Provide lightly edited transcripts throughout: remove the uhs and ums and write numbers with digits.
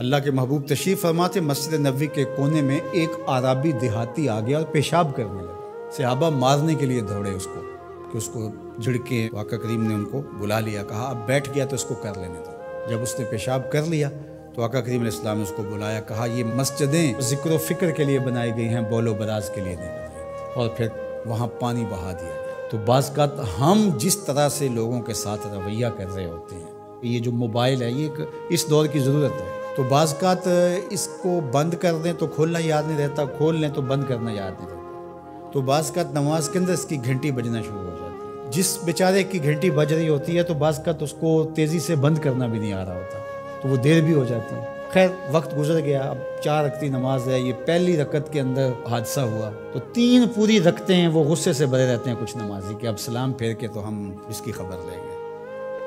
اللہ کے محبوب تشریف فرماتے مسجد نبوی کے کونے میں ایک عربی دیہاتی آ گیا اور پیشاب کرنے لگا۔ صحابہ مارنے کے لیے دوڑے اس کو کہ اس کو جھڑکے۔ آقا کریم نے ان کو بلا لیا، کہا اب بیٹھ گیا تو اس کو کر لینے دو۔ جب اس نے پیشاب کر لیا تو آقا کریم علیہ السلام نے اس کو بلایا، کہا یہ مسجدیں ذکر و فکر کے لیے بنائی گئی ہیں، بول و براز کے لیے نہیں بنائی، اور پھر وہاں پانی بہا دیا گیا۔ تو بعض اوقات ہم جس طرح سے لوگوں کے ساتھ رویہ کر رہے ہوتے ہیں، یہ جو موبائل ہے یہ اس دور کی ضرورت ہے، تو بعض اوقات اس کو بند کر دیں تو کھولنا یاد نہیں رہتا، کھول لیں تو بند کرنا یاد نہیں رہتا، تو بعض اوقات نماز کے اندر اس کی گھنٹی بجنا شروع ہو جاتی ہے۔ جس بیچارے کی گھنٹی بج رہی ہوتی ہے تو بعض اوقات اس کو تیزی سے بند کرنا بھی نہیں آ رہا ہوتا، تو وہ دیر بھی ہو جاتی ہے۔ خیر وقت گزر گیا، اب 4 رکعتی نماز ہے، یہ پہلی رکعت کے اندر حادثہ ہوا، تو 3 پوری رکعتیں ہیں وہ غصے سے بھرے رہتے ہیں کچھ نمازی کہ اب سلام پھیر کے تو ہم اس کی خبر لیں گے،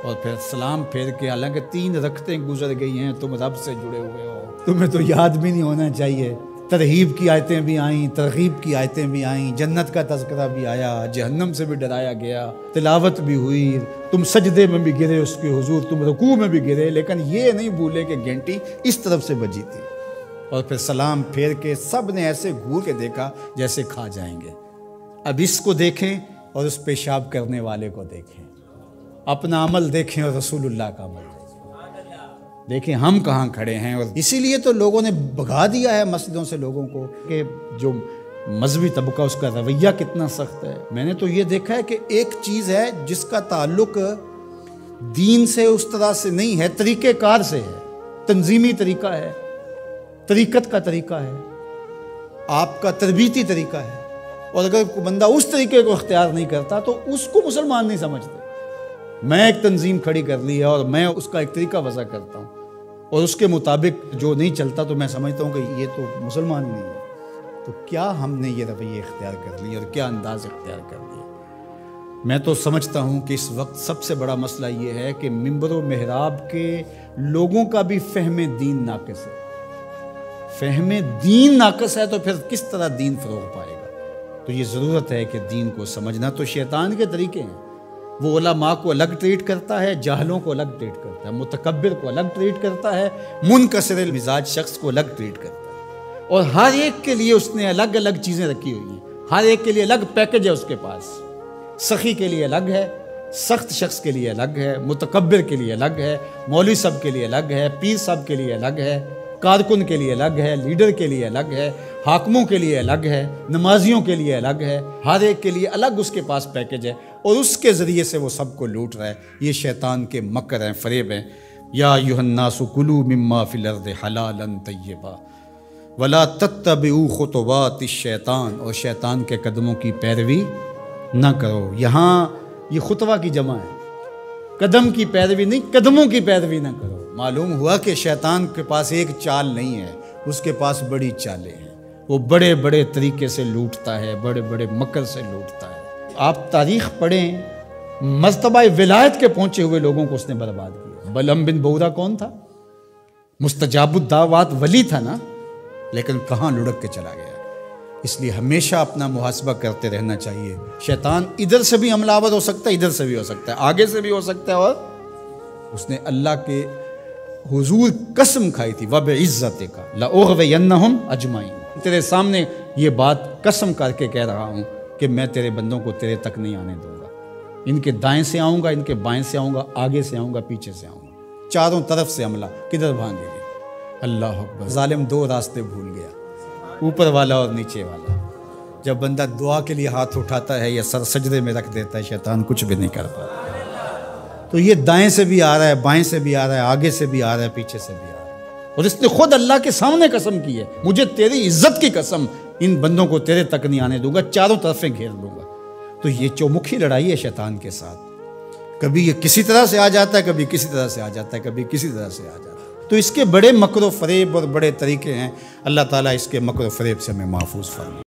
اور پھر سلام پھیر کے حالانکہ 3 رکعتیں گزر گئی ہیں، تم رب سے جڑے ہوئے ہو، تمہیں تو یاد بھی نہیں ہونا چاہیے۔ ترغیب کی آیتیں بھی آئیں، ترغیب کی آیتیں بھی آئیں، جنت کا تذکرہ بھی آیا، جہنم سے بھی ڈرایا گیا، تلاوت بھی ہوئی، تم سجدے میں بھی گرے اس کے حضور، تم رکوع میں بھی گرے، لیکن یہ نہیں بھولے کہ گھنٹی اس طرف سے بجی تھی۔ اور پھر سلام پھیر کے سب نے ایسے گھور کے دیکھا جیسے کھا جائیں گے۔ اب اس کو دیکھیں اور اس پیشاب کرنے والے کو دیکھیں، اپنا عمل دیکھیں اور رسول اللہ کا عمل دیکھیں ہم کہاں کھڑے ہیں۔ اور اسی لیے تو لوگوں نے بھگا دیا ہے مسجدوں سے لوگوں کو کہ جو مذہبی طبقہ اس کا رویہ کتنا سخت ہے۔ میں نے تو یہ دیکھا ہے کہ ایک چیز ہے جس کا تعلق دین سے اس طرح سے نہیں ہے، طریقہ کار سے ہے، تنظیمی طریقہ ہے، طریقت کا طریقہ ہے، آپ کا تربیتی طریقہ ہے، اور اگر کوئی بندہ اس طریقے کو اختیار نہیں کرتا تو اس کو مسلمان نہیں سمجھتے۔ میں ایک تنظیم کھڑی کر لی ہے اور میں اس کا ایک طریقہ وضع کرتا ہوں، اور اس کے مطابق جو نہیں چلتا تو میں سمجھتا ہوں کہ یہ تو مسلمان نہیں ہے۔ تو کیا ہم نے یہ رویہ اختیار کر لیا اور کیا انداز اختیار کر لیا؟ میں تو سمجھتا ہوں کہ اس وقت سب سے بڑا مسئلہ یہ ہے کہ منبر و محراب کے لوگوں کا بھی فہم دین ناقص ہے۔ فہم دین ناقص ہے تو پھر کس طرح دین فروغ پائے گا؟ تو یہ ضرورت ہے کہ دین کو سمجھنا۔ تو شیطان کے طریقے ہیں، وہ علماء کو الگ ٹریٹ کرتا ہے، جاہلوں کو الگ ٹریٹ کرتا ہے، متکبر کو الگ ٹریٹ کرتا ہے، منکسر المزاج شخص کو الگ ٹریٹ کرتا ہے، اور ہر ایک کے لیے اس نے الگ الگ چیزیں رکھی ہوئی ہیں، ہر ایک کے لیے الگ پیکج ہے اس کے پاس۔ سخی کے لیے الگ ہے، سخت شخص کے لیے الگ ہے، متکبر کے لیے الگ ہے، مولوی صاحب کے لیے الگ ہے، پیر صاحب کے لیے الگ ہے، کارکن کے لیے الگ ہے، لیڈر کے لیے الگ ہے، حاکموں کے لیے الگ ہے، نمازیوں کے لیے الگ ہے، ہر ایک کے لیے الگ اس کے پاس پیکج ہے، اور اس کے ذریعے سے وہ سب کو لوٹ رہا ہے۔ یہ شیطان کے مکر ہیں، فریب ہیں۔ یا ایھا الناس کلوا مما فی الارض حلالا طیبا ولا تتبعوا خطوات الشیطان، اور شیطان کے قدموں کی پیروی نہ کرو۔ یہاں یہ خطوہ کی جمع ہے، قدم کی پیروی نہیں، قدموں کی پیروی نہ کرو۔ معلوم ہوا کہ شیطان کے پاس ایک چال نہیں ہے، اس کے پاس بڑی چالیں ہیں، وہ بڑے بڑے طریقے سے لوٹتا ہے، بڑے بڑے مکر سے لوٹتا ہے۔ آپ تاریخ پڑھیں، مرتبہ ولایت کے پہنچے ہوئے لوگوں کو اس نے برباد کیا۔ بلعم بن بورا کون تھا؟ مستجاب الدعوات ولی تھا نا، لیکن کہاں لڑک کے چلا گیا۔ اس لیے ہمیشہ اپنا محاسبہ کرتے رہنا چاہیے۔ شیطان ادھر سے بھی حملہ آور ہو سکتا ہے، ادھر سے بھی ہو سکتا ہے، آگے سے بھی ہو سکتا ہے، اور اس نے اللہ کے حضور قسم کھائی تھی وَبِعِزَّتِكَ لَأُغْوِيَنَّهُمْ أَجْمَعِينَ، تیرے سامنے یہ بات قسم کر کے کہہ رہا ہوں کہ میں تیرے بندوں کو تیرے تک نہیں آنے دوں گا، ان کے دائیں سے آؤں گا، ان کے بائیں سے آؤں گا، آگے سے آؤں گا، پیچھے سے آؤں گا، چاروں طرف سے حملہ۔ کدھر بھاگیں گے؟ اللہ اکبر۔ ظالم 2 راستے بھول گیا، اوپر والا اور نیچے والا۔ جب بندہ دعا کے لیے ہاتھ اٹھاتا ہے یا سر سجدے میں رکھ دیتا ہے، شیطان کچھ بھی نہیں کر پاتا۔ تو یہ دائیں سے بھی آ رہا ہے، بائیں سے بھی آ رہا ہے، آگے سے بھی آ رہا ہے، پیچھے سے بھی آ رہا ہے، اور اس نے خود اللہ کے سامنے قسم کی ہے، مجھے تیری عزت کی قسم، ان بندوں کو تیرے تک نہیں آنے دوں گا، چاروں طرفیں گھیر لوں گا۔ تو یہ چومکھی لڑائی ہے شیطان کے ساتھ، کبھی یہ کسی طرح سے آ جاتا ہے، کبھی کسی طرح سے آ جاتا ہے، کبھی کسی طرح سے آ جاتا ہے۔ تو اس کے بڑے مکر و فریب اور بڑے طریقے ہیں۔ اللہ تعالیٰ اس کے مکر و فریب سے ہمیں محفوظ فرمائے۔